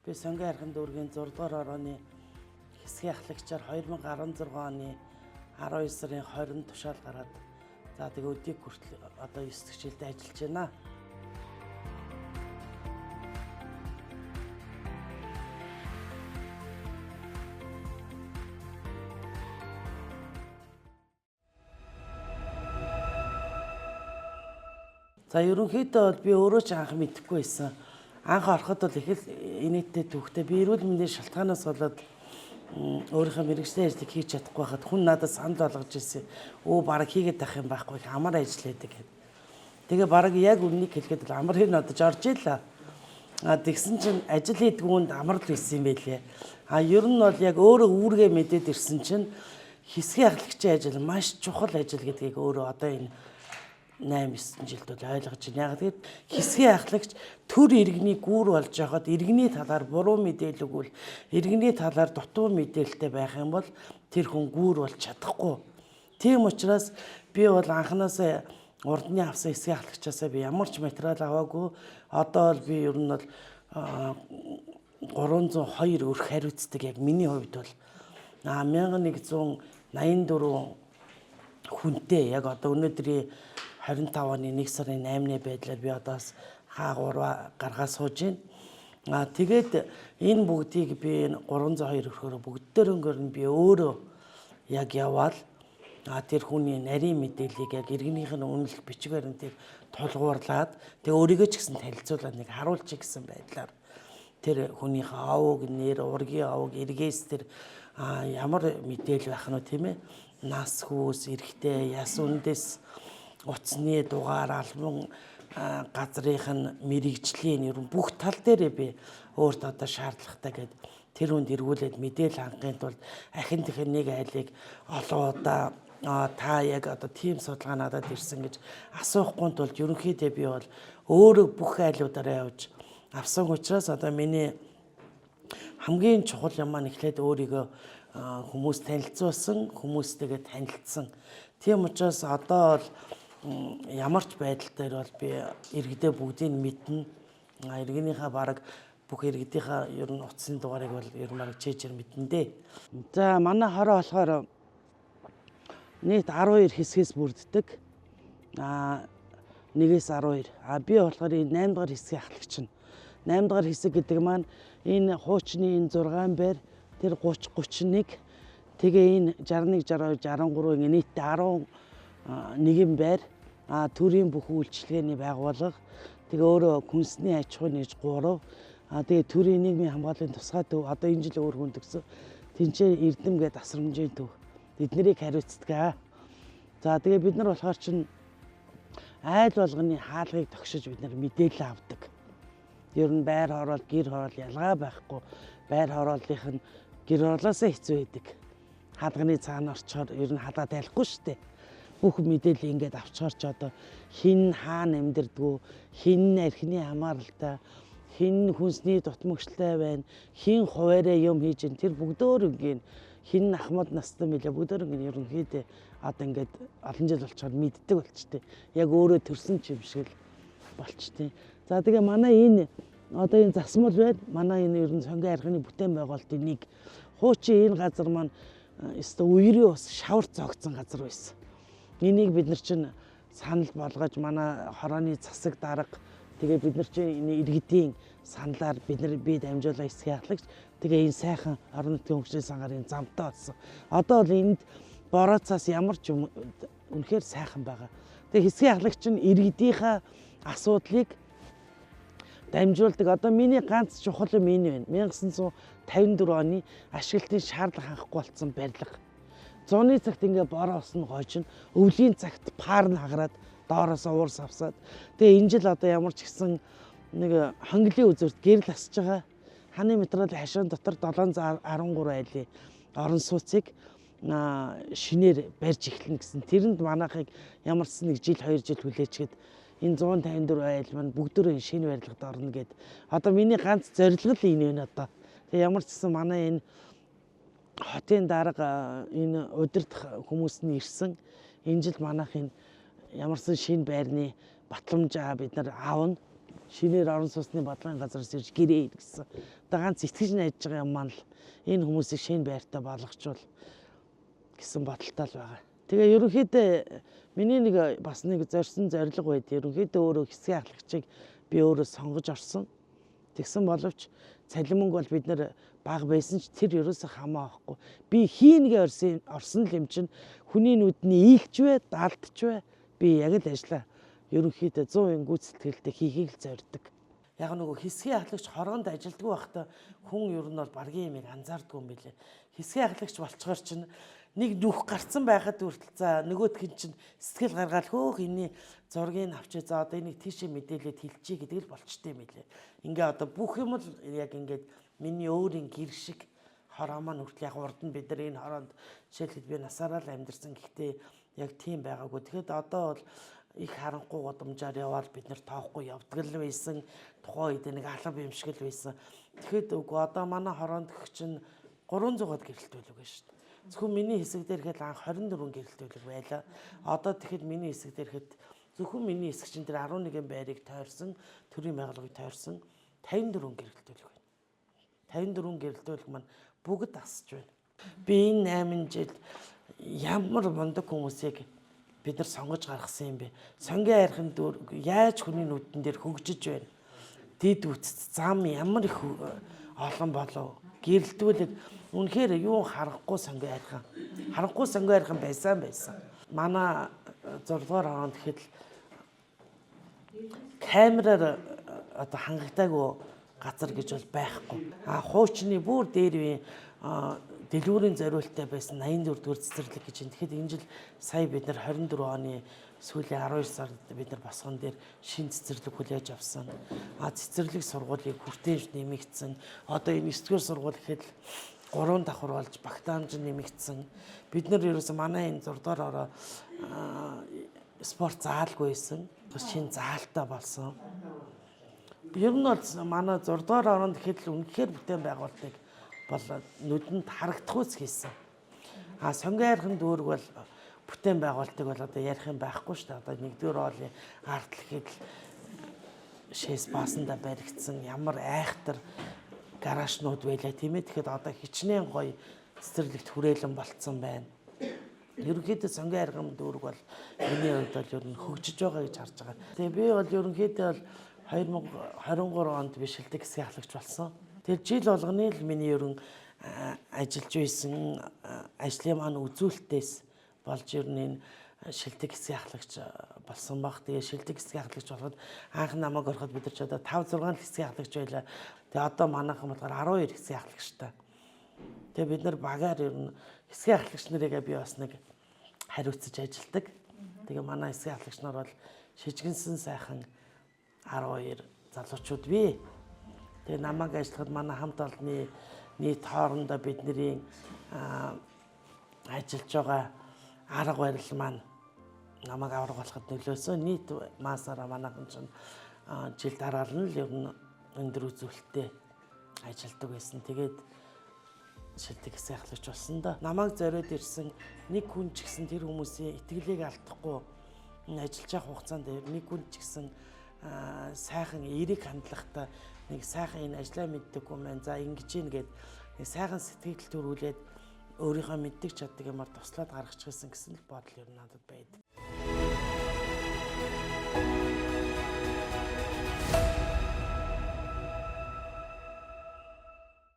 Би Сонгон архын дүүргийн 6 дугаар орооны хэсгийн ахлагчаар 2016 оны 12 сарын 20-нд тушаал гараад за тэгээ өдийг хүртэл одоо 9 дэх жилдээ ажиллаж байна. За ерөнхийдөө бол би өөрөө ч анх мэдэхгүй байсан. Анх ороход бол их л инээдтэй түүхтэй. Би эрүүл мэндийн шалтгаанаас болоод өөрийнхөө мэргэжлийн ажлыг хийж чадахгүй байхад хүн надад санал болгож ирсэн. Бараг хийгээд байх юм байхгүй амар ажилладаг гэд. Тэгээ бараг яг үннийг хэлэхэд л амар хэр нодож орж ийлээ. Тэгсэн чинь ажил хийдэг хүнд амар л байсан юм байлээ. Ер нь бол яг өөрөө үүргээ мэдээд ирсэн чинь хэсгийн ахлагчийн ажил маш чухал ажил гэдгийг өөрөө одоо энэ 8-9 жилд бол ойлгож байна. Яг тэгээд хэсгийн ахлагч төр иргэний гүүр болж байхад иргэний талаар буруу мэдээлэл өгвөл иргэний талаар дутуу мэдээлэлтэй байх юм бол тэр хүн гүүр болж чадахгүй. Тийм учраас би бол анханасаа урдны авсан хэсгийн ахлагчаасаа би ямар ч материал аваагүй. Одоо бол би ер нь бол 302 өрх хариуцдаг яг миний хувьд бол 1184 хүнтэй яг одоо өнөөдрийн 25 оны 1 сарын 8-ны байдлаар би одоос хаагуур гаргаа сууж байна. Тэгээд энэ бүгдийг би 302 өрхөөр бүгдээрээ нь би өөрөө яг яваал тэр хүний нарийн мэдээллийг яг иргэнийх нь үнэлэх бичиг баримтыг тулгуурлаад тэгээ өөрийгөө ч гэсэн танилцуулаад нэг харуулчих гэсэн байдлаар тэр хүнийхээ овог нэр, ургийн овог, эргээс тэр ямар мэдээлэл байх нь тийм ээ. Нас хүүс, эрэгтэй, яс үндэс, утасны дугаар, албан газрынх нь мэрэгжлийн ер нь бүх тал дээрээ би өөрт одоо шаардлагатай гэд тэр хүнд эргүүлээд мэдээлэл хангахын тулд ахин тэхэн нэг айлыг олон удаа та яг одоо тийм судалгаа надад ирсэн гэж асуухгүй тулд ерөнхийдөө би бол өөрөө бүх айлуудаараа явж авсан учраас одоо миний хамгийн чухал юм маань эхлээд өөрийгөө хүмүүс танилцуулсан, хүмүүстэйгээ танилцсан. Тийм учраас одоо бол ямар ч байдал дээр бол би иргэдээ бүгдийг мэднэ. Иргэнийхээ бараг бүх иргэдийнхаа ер нь утасны дугаарыг бол ер нь бараг чэжээр мэднэ дээ. За манай хороо болохоор нийт 12 хэсгээс бүрддэг. 1-ээс 12. Би болохоор энэ 8 дахь хэсгийн ахлагч нь. 8 дахь хэсэг гэдэг маань энэ хуучны энэ 6 байр тэр 30 31 тэгээ энэ 61 62 63 ингэ нийтдээ 11 байр төрийн бүх үйлчилгээний байгууллага тэгээ өөрөө хүнсний аж ахуй нээж 3 тэгээ төрийн нийгмийн хамгааллын тусгай төв одоо энэ жил өөр хүндгсэн тэнцээ эрдэм гэдэг асрамжийн төв эднэрийг хариуцдаг. За тэгээ бид нар болохоор чинь айл болгоны хаалгыг тогшиж бид нар мэдээлэл авдаг. Ер нь байр хороол, гэр хороол ялгаа байхгүй. Байр хорооллынх нь гэр хороолоосоо хэцүү байдаг. Хаалганы цаана орчоор ер нь халаа тайлахгүй шүү дээ. Бүх мэдээлэл ингээд авчгаар ч одоо хин хаана амьдэрдгүү, хин архины хамааралтай, хин хүнсний дутмагчтай байна, хин хуваараа юм хийж ин тэр бүгдөөрөнгийн хин ахмад настай мэлээ бүгдөөрөнгийн ерөнхийдөө одоо ингээд олон жил болчоор мэддэг болчтой. Яг өөрөө төрсөн ч юм шиг л болчтой. За тэгээ манай энэ одоо энэ засмал байна. Манай энэ ер нь Сонгон архины бүтээн байгуулалтын нэг хуучин энэ газар маань өстой үерийн ус шавар зогцсон газар байсан. Энийг бид нар чинь санал болгож манай хорооны засаг дарга тэгээ бид нар чинь энэ иргэдийн саналаар би дамжуулаа хэсгийн ахлагч тэгээ энэ сайхан орон нутгийн хөгжлийн сангарын замтай болсон. Одоо бол энд борооцоос ямар ч юм үнэхээр сайхан байгаа. Тэгээ хэсгийн ахлагч нь иргэдийнхаа асуудлыг дамжуулдаг. Одоо миний ганц чухал юм энэ байна. 1954 оны ашиглалтын шаардлага хангахгүй болсон барилга. Зуны цагт ингээ бороо усан гойч нь өвлийн цагт паар нь хагараад доороос уурс авсаад тэгээ энэ жил одоо ямар ч гэсэн нэг хонглын үзүүрт гэрэл асж байгаа. Ханы материал хашаан дотор 713 айлын орон сууцыг шинээр барьж эхэлнэ гэсэн. Тэрэнд манайхыг ямар ч нэг жил 2 жил хүлээчгээд энэ 154 айл маань бүгдөө шинэ барилгад орно гэд. Одоо миний ганц зорилго л энэ байна одоо. Тэгээ ямар ч гэсэн манай энэ хотын дарга энэ удирдах хүмүүс нь ирсэн. Энэ жил манайх энэ ямарсан шинэ байрны батламжаа бид нар аавна. шинээр орон сууцны бодлогын газраас ирж гэрээ иргэсэн. Одоо ганц итгэж найдаж байгаа юм маань л энэ хүмүүсийг шинэ байртаа болгочвол гэсэн бодолтой л байгаа. Тэгээ ерөнхийдөө миний нэг бас нэг зорьсон зорилго байд. Ерөнхийдөө өөрөө хэсгийн ахлагчийг би өөрөө сонгож орсон. Тэгсэн боловч цалин мөнгө бол бид нэр бага байсан ч тэр ерөөсөө хамаа авахгүй. Би хийнгээ орсон л юм чинь хүний нүдний ийгч вэ, даалтч вэ? Би яг л ажиллаа. Ерөнхийдөө 100% гүйцэтгэлтэй хийхийг л зорддог. Яг нөгөө хэсгийн ахлагч хоргонд ажилддаг байхдаа хүн ер нь бол баргийн юмыг анзаардгүй юм билээ. Хэсгийн ахлагч болцохоор чинь нэг нүх гарцсан байхад хүртэл за нөгөөдх нь чинь сэтгэл гаргаал хөөх энэний зургийг авчиж за одоо энийг тийшээ мэдээлээд хэлчихье гэдэг л болчтой юм билээ. Ингээ одоо бүх юм л яг ингээд миний өөрийн гэр шиг хороо маань хүртэл яг урд нь бид нар энэ хороонд жишээлбэл би насаараа л амьдэрсэн гэхдээ яг тийм байгаагүй. Тэгэхэд одоо бол их харанхуй гудамжаар яваад бид нар тоохгүй явдаг л байсан. Тухайн үед нэг алба юм шиг л байсан. Тэгэхэд үгүй одоо манай хороонд гэх чинь 300-аад гэрэлт байлгүй шүү дээ. Зөвхөн миний хэсэг дээр ихэд анх 24 гэрэлт байлг байлаа. Одоо тэгэхэд миний хэсэг дээр ихэд зөвхөн миний хэсэг чинь тэр 11 байрыг тойрсон, төрийн байгууллагыг тойрсон 54 гэрэлт байлг байна. 54 гэрэлт байлг маань бүгд асж байна. Би энэ 8 жил ямар мундаг хүмүүсийг бид нар сонгож гаргасан юм бэ? Сонгийн хайрхан дүр яаж хүний нүдэн дээр хөгжиж байна? Дид үтц зам ямар их олон болов? Гэрэлтүүлэг үнэхээр юу харахгүй сонгийн хайрхан. Харахгүй сонгийн хайрхан байсан. Манай 6 дугаар хоронд гэхэд камераар одоо хангагдаагүй газар гэж бол байхгүй. Хуучны бүр дээр үе дэлгүүрийн зориулттай байсан 84 дугаар цэцэрлэг гэж байна. Тэгэхэд энэ жил сая бид нар 24 оны сүүлийн 12 сард бид нар босгон дээр шинэ цэцэрлэг хүлээж авсан. Цэцэрлэг сургуулийг хүртээмж нэмэгдсэн. Одоо энэ 9 дугаар сургууль гэхэд 3 давхар болж багтаамж нэмэгдсэн. Бид нар ерөөсөө манай энэ 6 дугаар ороо спорт заалгүй байсан. Шинэ заалтай болсон. Ер нь бол манай 6 дугаар ороонд гэхэд л үнэхээр бүтээн байгуулалтыг бол нүдэнд харагдахуйц хийсэн. Сонгийн хайрхан дүүрэг бол бүтээн байгуулалтыг бол одоо ярих юм байхгүй шүү дээ. Одоо 1-р хоолны арт гэхэд шээс баасанда баригдсан ямар айхтар гаражнууд байлаа тийм ээ. Тэгэхэд одоо хичнээн гоё цэцэрлэгт хүрээлэн болцсон байна. Ерөнхийдөө сонгийн хайрхан дүүрэг бол миний хувьд бол ер нь хөгжиж байгаа гэж харж байгаа. Тэгээ би бол ерөнхийдөө бол 2023 онд би шилдэг хэсгийн ахлагч болсон. Тэр жил болгоны л миний ерөн ажиллаж байсан ажлын маань үзүүлэлтээс болж ер нь энэ шилдэг хэсгийн ахлагч болсон баг. Тэгээ шилдэг хэсгийн ахлагч болоход анх намайг ороход бид нар ч одоо 5-6 хэсгийн ахлагч байлаа. Тэгээ одоо манайхан болохоор 12 хэсгийн ахлагчтай. Тэгээ бид нар багаар ер нь хэсгийн ахлагч нарыг би бас нэг хариуцаж ажилдаг. Тэгээ манай хэсгийн ахлагч нар бол шижгэнсэн сайхан 12 залуучууд бий. Тэгээ намайг ажиллахад манай хамт олонны нийт хоорондоо бидний ажиллаж байгаа арга барил маань намайг авраг болоход нөлөөсөн. Нийт маасаараа манайхан чинь жил дараал нь л ер нь өндөр үзүүлэлттэй ажилладаг байсан. Тэгээд шилдэг хэсгийн ахлагч болсон да. Намайг зориод ирсэн нэг хүн ч гэсэн тэр хүмүүсийн итгэлийг алдахгүй ажиллаж явах хугацаанд нэг хүн ч гэсэн сайхан эерэг хандлагатай нэг сайхан энэ ажлаа мэддэг хүн маань за ингэж ийн гэд нэг сайхан сэтгэл төрүүлээд өөрийнхөө мэддэг чаддаг юмар туслаад гаргачихсан гэсэн л бодол ер нь надад байдаг.